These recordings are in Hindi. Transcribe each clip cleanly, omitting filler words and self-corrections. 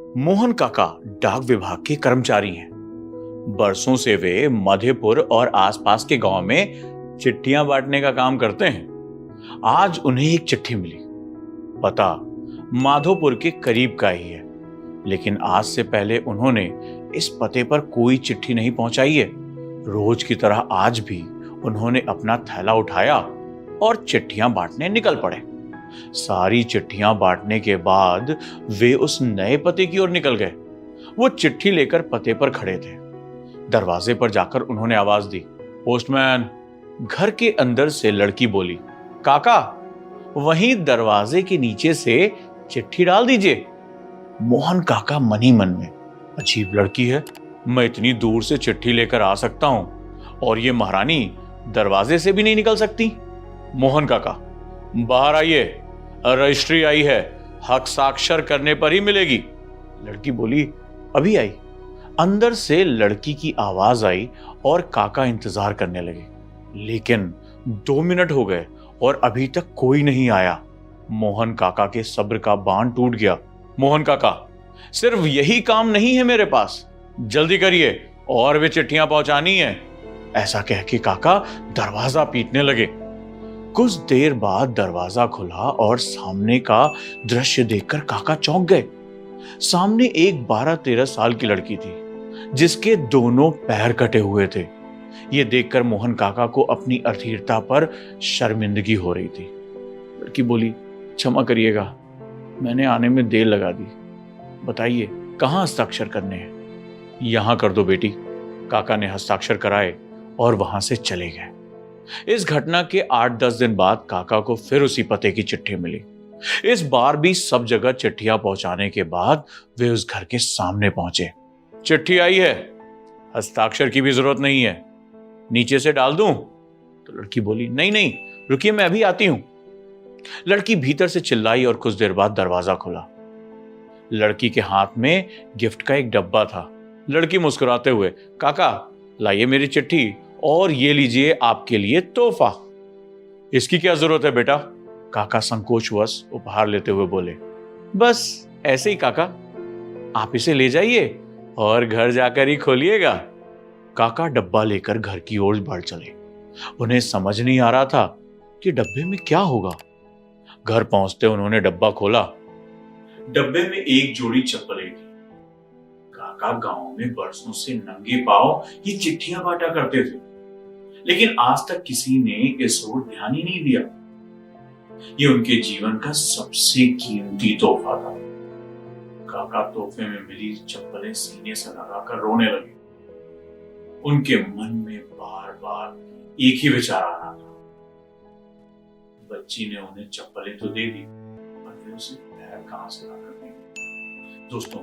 मोहन काका डाक विभाग के कर्मचारी हैं। बरसों से वे मधेपुर और आसपास के गांव में चिट्ठियां बांटने का काम करते हैं। आज उन्हें एक चिट्ठी मिली। पता माधोपुर के करीब का ही है, लेकिन आज से पहले उन्होंने इस पते पर कोई चिट्ठी नहीं पहुंचाई है। रोज की तरह आज भी उन्होंने अपना थैला उठाया और चिट्ठियां बांटने निकल पड़े। सारी चिट्ठियां बांटने के बाद वे उस नए पते की ओर निकल गए। वो चिट्ठी लेकर पते पर खड़े थे। दरवाजे पर जाकर उन्होंने आवाज दी, पोस्टमैन। घर के अंदर से लड़की बोली, काका वहीं दरवाजे के नीचे से चिट्ठी डाल दीजिए। मोहन काका मन ही मन में, अजीब लड़की है, मैं इतनी दूर से चिट्ठी लेकर आ सकता हूं और ये महारानी दरवाजे से भी नहीं निकल सकती। मोहन काका बाहर आइए, रजिस्ट्री आई है, हक साक्षर करने पर ही मिलेगी। लड़की बोली, अभी आई। अंदर से लड़की की आवाज आई और काका इंतजार करने लगे, लेकिन 2 मिनट हो गए और अभी तक कोई नहीं आया। मोहन काका के सब्र का बांध टूट गया। मोहन काका, सिर्फ यही काम नहीं है मेरे पास, जल्दी करिए और वे चिट्ठियां पहुंचानी है। ऐसा कह के काका दरवाजा पीटने लगे। कुछ देर बाद दरवाजा खुला और सामने का दृश्य देखकर काका चौंक गए। सामने एक 12-13 साल की लड़की थी, जिसके दोनों पैर कटे हुए थे। यह देखकर मोहन काका को अपनी अधीरता पर शर्मिंदगी हो रही थी। लड़की बोली, क्षमा करिएगा, मैंने आने में देर लगा दी। बताइए कहां हस्ताक्षर करने हैं? यहां कर दो बेटी। काका ने हस्ताक्षर कराए और वहां से चले गए। इस घटना के 8-10 दिन बाद काका को फिर उसी पते की चिट्ठी मिली। इस बार भी सब जगह चिट्ठियां पहुंचाने के बाद वे उस घर के सामने पहुंचे। चिट्ठी आई है, हस्ताक्षर की भी जरूरत नहीं है, नीचे से डाल दूं? तो लड़की बोली, नहीं नहीं, रुकिए, मैं अभी आती हूं। लड़की भीतर से चिल्लाई और कुछ देर बाद दरवाजा खुला। लड़की के हाथ में गिफ्ट का एक डब्बा था। लड़की मुस्कुराते हुए, काका लाइए मेरी चिट्ठी और ये लीजिए आपके लिए तोहफा। इसकी क्या जरूरत है बेटा? काका संकोचवश उपहार लेते हुए बोले, बस ऐसे ही काका, आप इसे ले जाइए और घर जाकर ही खोलिएगा। काका डब्बा लेकर घर की ओर बढ़ चले। उन्हें समझ नहीं आ रहा था कि डब्बे में क्या होगा। घर पहुंचते उन्होंने डब्बा खोला। डब्बे में एक जोड़ी चप्पलें थी। काका गांव में बरसों से नंगे पांव ये चिट्ठियां बांटा करते थे, लेकिन आज तक किसी ने इस ओर ध्यान ही नहीं दिया। ये उनके जीवन का सबसे कीमती तोहफा था। काका तोहफे में मिली चप्पलें सीने से लगाकर रोने लगे। उनके मन में बार बार एक ही विचार आ रहा था, बच्ची ने उन्हें चप्पलें तो दे दी, पर वे उसे पैर कहां से लाकर देंगे? दोस्तों,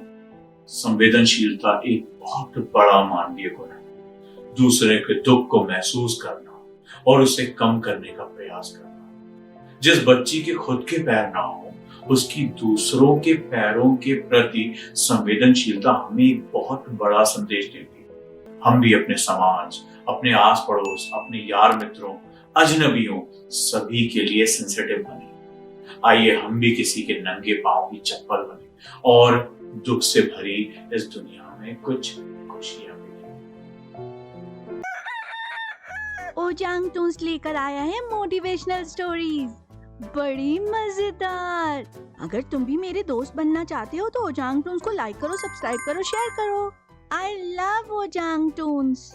संवेदनशीलता एक बहुत बड़ा मानवीय गुण है। दूसरे के दुख को महसूस करना और उसे कम करने का प्रयास करना। जिस बच्ची के खुद के पैर ना हो, उसकी दूसरों के पैरों के प्रति संवेदनशीलता हमें एक बहुत बड़ा संदेश देती है। हम भी अपने समाज, अपने आस पड़ोस, अपने यार मित्रों, अजनबियों, सभी के लिए सेंसिटिव बने। आइए हम भी किसी के नंगे पांव की चप्पल बने और दुख से भरी इस दुनिया में कुछ खुशियां मिले। ओजांग टून्स लेकर आया है मोटिवेशनल स्टोरीज, बड़ी मजेदार। अगर तुम भी मेरे दोस्त बनना चाहते हो तो ओजांग टून्स को लाइक करो, सब्सक्राइब करो, शेयर करो। I love Ojang Toons.